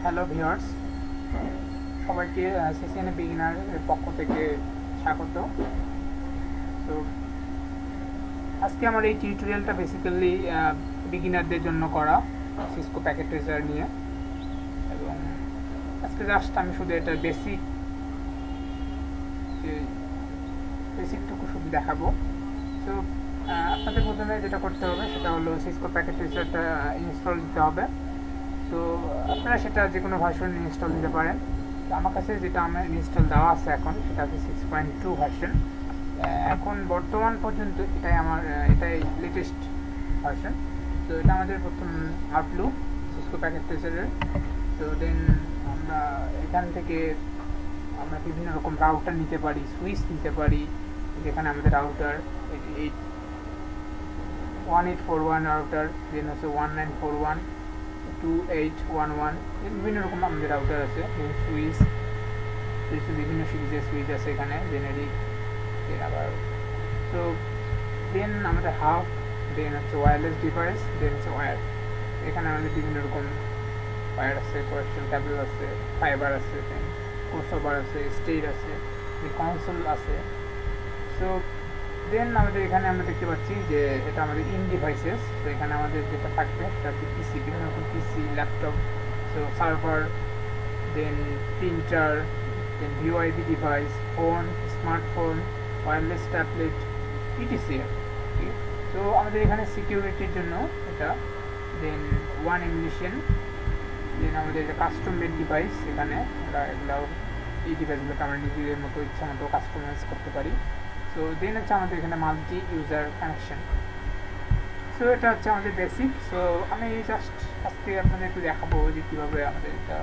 Hello viewers, সবাইকে CCNA beginner এর পক্ষ থেকে স্বাগত। তো আজকে আমার এই টিউটোরিয়ালটা বেসিক্যালি বিগিনারদের জন্য করা, সিসকো প্যাকেট ট্রেসার নিয়ে। এবং আজকে জাস্ট আমি শুধু এটা বেসিকটুকু শুধু দেখাবো। তো আপনাদের প্রথমে যেটা করতে হবে সেটা হলো সিসকো প্যাকেট ট্রেসারটা ইনস্টল দিতে হবে। তো আপনারা সেটা যে কোনো ভার্সন ইনস্টল দিতে পারেন। তো আমার কাছে যেটা আমার ইনস্টল দেওয়া আছে এখন সেটা হচ্ছে 6.2 ভার্সন। এখন বর্তমান পর্যন্ত এটাই লেটেস্ট ভার্সন। তো এটা আমাদের প্রথম আউটলুক সিসকো প্যাকেট ট্রেসারের। তো দেন আমরা এখান থেকে আমরা বিভিন্ন রকম রাউটার নিতে পারি, সুইচ নিতে পারি। যেখানে আমাদের রাউটার 1841 রাউটার, দেন হচ্ছে 1941, 2811, বিভিন্ন রকম আমাদের রাউটার আছে। সুইচ বিভিন্ন সিরিজের সুইচ আছে এখানে, জেনারিক। আবার তো দেন আমাদের হাফ, দেন হচ্ছে ওয়্যারলেস ডিভাইস, দেন হচ্ছে ওয়্যার। এখানে আমাদের বিভিন্ন রকম ওয়্যার আছে, কোয়েকশন কেবল আছে, ফাইবার আছে, দেন ক্রসওভার আছে, স্টেট আছে, কনসোল আছে। সো দেন আমাদের এখানে আমরা দেখতে পাচ্ছি যে এটা আমাদের ইন ডিভাইসেস। তো এখানে আমাদের যেটা থাকবে সেটা হচ্ছে পিসি, বিভিন্ন রকম PC, laptop, so server, then printer, then VoIP device, phone, smartphone, wireless tablet, ETC. তো আমাদের এখানে সিকিউরিটির জন্য এটা, দেন ওয়ান এমুলেশন, দেন আমাদের এটা কাস্টম মেড ডিভাইস। এখানে আমরা এই ডিভাইসগুলোকে আমরা নিজেদের মতো ইচ্ছা মতো কাস্টমাইজ করতে পারি। সো দেন হচ্ছে আমাদের এখানে মাল্টি ইউজার কানেকশন। সো এটা হচ্ছে আমাদের বেসিক। সো আমি জাস্ট আজকে আপনাদের একটু দেখাবো যে কীভাবে আমাদের এটা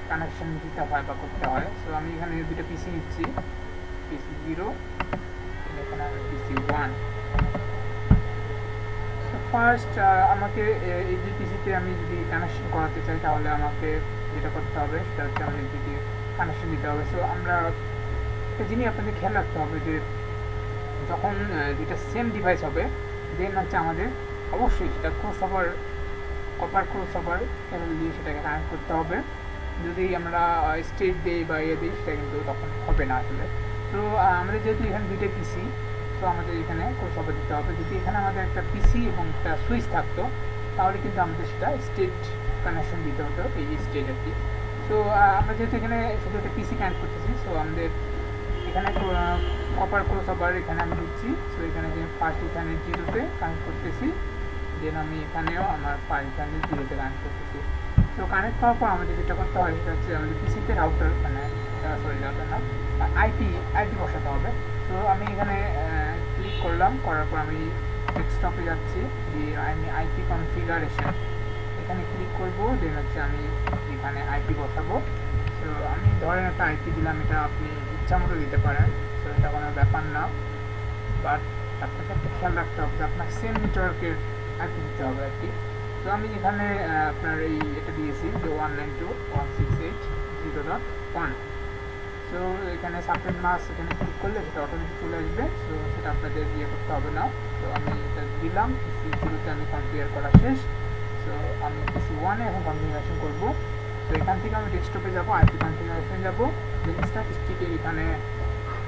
কানেকশন দিতে হয় বা করতে হয়। সো আমি এখানে দুটো পিসি নিচ্ছি, পিসি 0, এখানে আমি পিসি 1। ফার্স্ট আমাকে এই যে পিসিতে আমি যদি কানেকশন করাতে চাই তাহলে আমাকে যেটা করতে হবে সেটা হচ্ছে আমাদের যদি কানেকশন দিতে হবে। সো আমরা একটা জিনিস আপনাদের খেয়াল রাখতে হবে যে যখন দুইটা সেম ডিভাইস হবে দেন হচ্ছে আমাদের অবশ্যই সেটা ক্রসওভার, কপার ক্রসওভার কেবল দিয়ে সেটাকে কানেক্ট করতে হবে। যদি আমরা স্টেট দিই বা দিই সেটা কিন্তু তখন হবে না আসলে। তো আমাদের যেহেতু এখানে দুইটা পিসি, তো আমাদের এখানে ক্রসওভার দিতে হবে। যদি এখানে আমাদের একটা পিসি এবং একটা সুইচ থাকতো তাহলে কিন্তু আমাদের সেটা স্টেট কানেকশন দিতে হতো, এই স্টেট আর কি। তো আমরা যেহেতু এখানে শুধু একটা পিসি কানেক্ট করতেছি, সো আমাদের এখানে কপার ক্রসওভার এখানে আমি দিচ্ছি। সো এখানে যে ফার্স্ট এখানে 0-তে কানেক্ট করতেছি, দেন আমি এখানেও আমার ফার্স্ট এখানে 0-তে কানেক্ট করতেছি। তো কানেক্ট হওয়ার পর আমাদের যেটা করতে হয় সেটা হচ্ছে আমাদের পিসিতে রাউটার, মানে রাউটার না, আইপি বসাতে হবে। তো আমি এখানে ক্লিক করলাম, করার পর আমি ডেস্কটপে যাচ্ছি, দিয়ে আমি আইপি কনফিগারেশন এখানে ক্লিক করব। দেন হচ্ছে আমি এখানে আইপি বসাবো। তো আমি ধরেন একটা আইপি দিলাম, এটা আপনি ইচ্ছা মতো দিতে পারেন, তো এটা কোনো ব্যাপার না। বাট আপনাকে একটা খেয়াল রাখতে হবে যে আপনার সেম নেটওয়ার্কের আইপি দিতে হবে আর কি। তো আমি এখানে আপনার এটা দিয়েছি যে 192.168.0.1। তো এখানে সাবনেট মাস্ক এখানে ক্লিক করলে সেটা অটোমেটিক চলে আসবে। তো সেটা আপনাদের করতে হবে না। তো আমি এটা দিলাম, পিসি 0-তে আমি কনফিগার করা শেষ। তো আমি পিসি 1-এ এখন কনফিগারেশন করবো। তো এখান থেকে আমি ডেস্কটপে যাবো, আইপি কনফিগারেশন যাবো, দেন স্ট্যাটিস্টিকের এখানে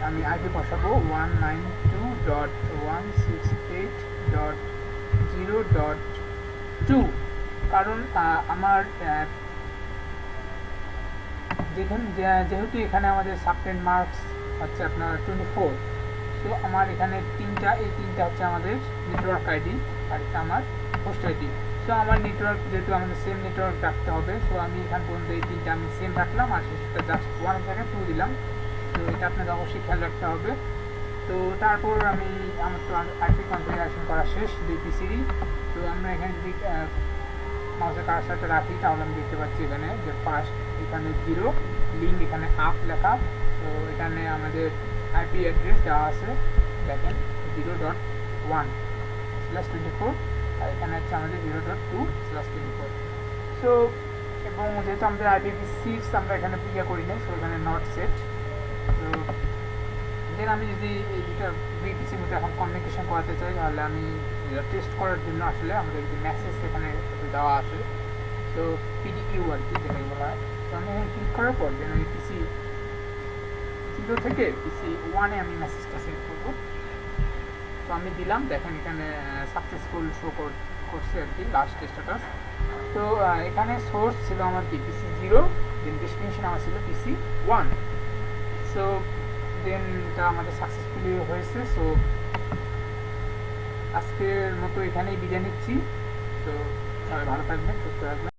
আমি আইপি বসাবো 192.168.0.2। কারণ আমার যেহেতু এখানে আমাদের সাবনেট মার্কস হচ্ছে আপনার 24, সো আমার এখানে এই তিনটা হচ্ছে আমাদের নেটওয়ার্ক আইডি, আর এটা আমার হোস্ট আইডি। সো আমার নেটওয়ার্ক যেহেতু আমাদের সেম নেটওয়ার্ক রাখতে হবে, সো আমি এখান পর্যন্ত এই তিনটা আমি সেম রাখলাম, আর সেটা জাস্ট 1 জায়গায় 2 দিলাম। তো এটা আপনাকে অবশ্যই খেয়াল রাখতে হবে। তো তারপর আমার তো আইপি কনফিগারেশন করা শেষ 2 পিসিরই। তো আমরা এখানে যদি মাউসের কার্সারটা রাখি তাহলে আমি দেখতে পাচ্ছি এখানে যে ফার্স্ট এখানে 0, লিঙ্ক এখানে আপ লেখা। তো এখানে আমাদের আইপি অ্যাড্রেস দেওয়া আছে, দেখেন 0.1/24, আর এখানে হচ্ছে আমাদের 0.2/24। সো এবং যেহেতু আমাদের IPv6 আমরা এখানে করি না, সো এখানে নট সেট। তো দেন আমি যদি এই দুটা বিপিসির মধ্যে এখন কমিউনিকেশন করাতে চাই তাহলে আমি টেস্ট করার জন্য আসলে আমাদের যে মেসেজ এখানে দেওয়া আছে, তো তো পিডিইউ আর কি যেটাই বলা হয়। তো আমি ক্লিক করার পর দেন আমি পিসি 0 থেকে পিসি 1 এ আমি মেসেজটা সেন্ড করবো। তো আমি দিলাম, দেখেন এখানে সাকসেসফুল শো করছে আর কি লাস্ট স্ট্যাটাস। তো এখানে সোর্স ছিল আমার কি পিসি 0, দেন ডেস্টিনেশন আমার ছিল পিসি 1। সো দেন এটা আমাদের সাকসেসফুলি হয়েছে। সো আজকের মতো এখানেই বিদায় নিচ্ছি। তো সবাই ভালো থাকবেন, সুস্থ থাকবেন।